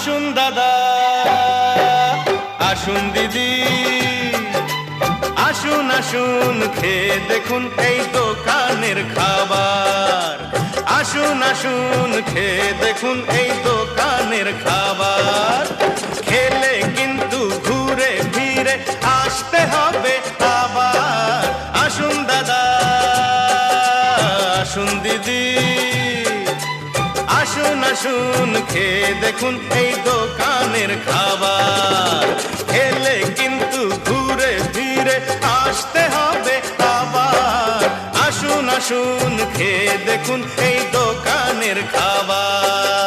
আসুন দাদা, আসুন দিদি, আসুন আসুন খেয়ে দেখুন এই দোকানের খাবার। আসুন আসুন খেয়ে দেখুন এই দোকানের খাবার। খেলে কিন্তু ঘুরে ফিরে আসতে হবে আবার। আসুন দাদা, আসুন দিদি, আসুন আসুন খেয়ে দেখুন এই দোকানের খাবার। খেলে কিন্তু ঘুরে ফিরে আসতে হবে আবার। আসুন আসুন খেয়ে দেখুন এই দোকানের খাবার।